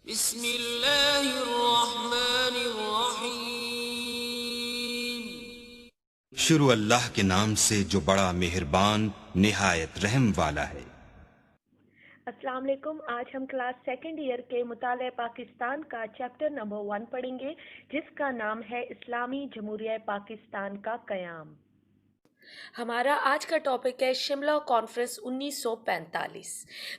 بسم اللہ الرحمن الرحیم۔ شروع اللہ کے نام سے جو بڑا مہربان نہایت رحم والا ہے۔ السلام علیکم۔ آج ہم کلاس سیکنڈ ایئر کے مطالعہ پاکستان کا چیپٹر نمبر 1 پڑھیں گے، جس کا نام ہے اسلامی جمہوریہ پاکستان کا قیام۔ ہمارا آج کا ٹاپک ہے شملہ کانفرنس 1945۔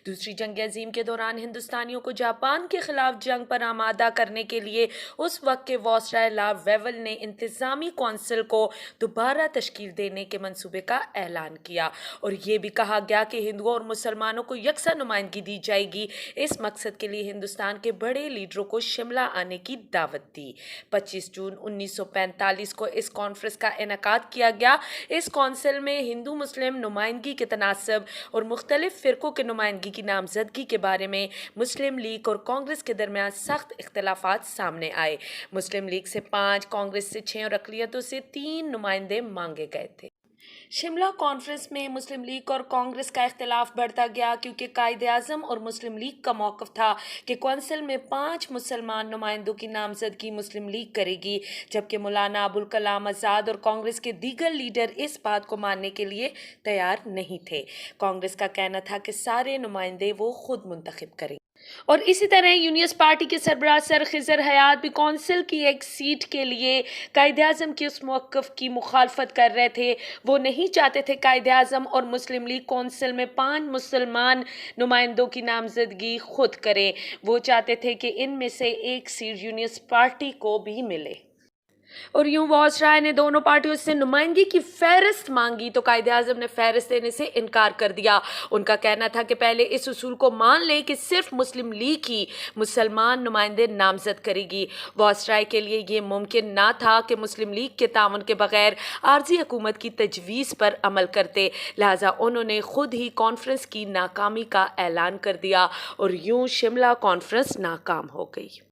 دوسری جنگ عظیم کے دوران ہندوستانیوں کو جاپان کے خلاف جنگ پر آمادہ کرنے کے لیے اس وقت کے وائسرائے لارڈ ویول نے انتظامی کونسل کو دوبارہ تشکیل دینے کے منصوبے کا اعلان کیا، اور یہ بھی کہا گیا کہ ہندوؤں اور مسلمانوں کو یکساں نمائندگی دی جائے گی۔ اس مقصد کے لیے ہندوستان کے بڑے لیڈروں کو شملہ آنے کی دعوت دی۔ 25 جون 1945 کو اس کانفرنس کا انعقاد کیا گیا۔ اس کونسل میں ہندو مسلم نمائندگی کے تناسب اور مختلف فرقوں کے نمائندگی کی نامزدگی کے بارے میں مسلم لیگ اور کانگریس کے درمیان سخت اختلافات سامنے آئے۔ مسلم لیگ سے 5، کانگریس سے 6 اور اقلیتوں سے 3 نمائندے مانگے گئے تھے۔ شملہ کانفرنس میں مسلم لیگ اور کانگریس کا اختلاف بڑھتا گیا، کیونکہ قائد اعظم اور مسلم لیگ کا موقف تھا کہ کونسل میں 5 مسلمان نمائندوں کی نامزدگی مسلم لیگ کرے گی، جبکہ مولانا ابوالکلام آزاد اور کانگریس کے دیگر لیڈر اس بات کو ماننے کے لیے تیار نہیں تھے۔ کانگریس کا کہنا تھا کہ سارے نمائندے وہ خود منتخب کریں، اور اسی طرح یونینسٹ پارٹی کے سربراہ سر خضر حیات بھی کونسل کی ایک سیٹ کے لیے قائد اعظم کے اس موقف کی مخالفت کر رہے تھے۔ وہ نہیں چاہتے تھے قائد اعظم اور مسلم لیگ کونسل میں 5 مسلمان نمائندوں کی نامزدگی خود کریں۔ وہ چاہتے تھے کہ ان میں سے ایک سیٹ یونینسٹ پارٹی کو بھی ملے، اور یوں وائسرائے نے دونوں پارٹیوں سے نمائندگی کی فہرست مانگی تو قائد اعظم نے فہرست دینے سے انکار کر دیا۔ ان کا کہنا تھا کہ پہلے اس اصول کو مان لیں کہ صرف مسلم لیگ ہی مسلمان نمائندے نامزد کرے گی۔ وائسرائے کے لیے یہ ممکن نہ تھا کہ مسلم لیگ کے تعاون کے بغیر عارضی حکومت کی تجویز پر عمل کرتے، لہٰذا انہوں نے خود ہی کانفرنس کی ناکامی کا اعلان کر دیا، اور یوں شملہ کانفرنس ناکام ہو گئی۔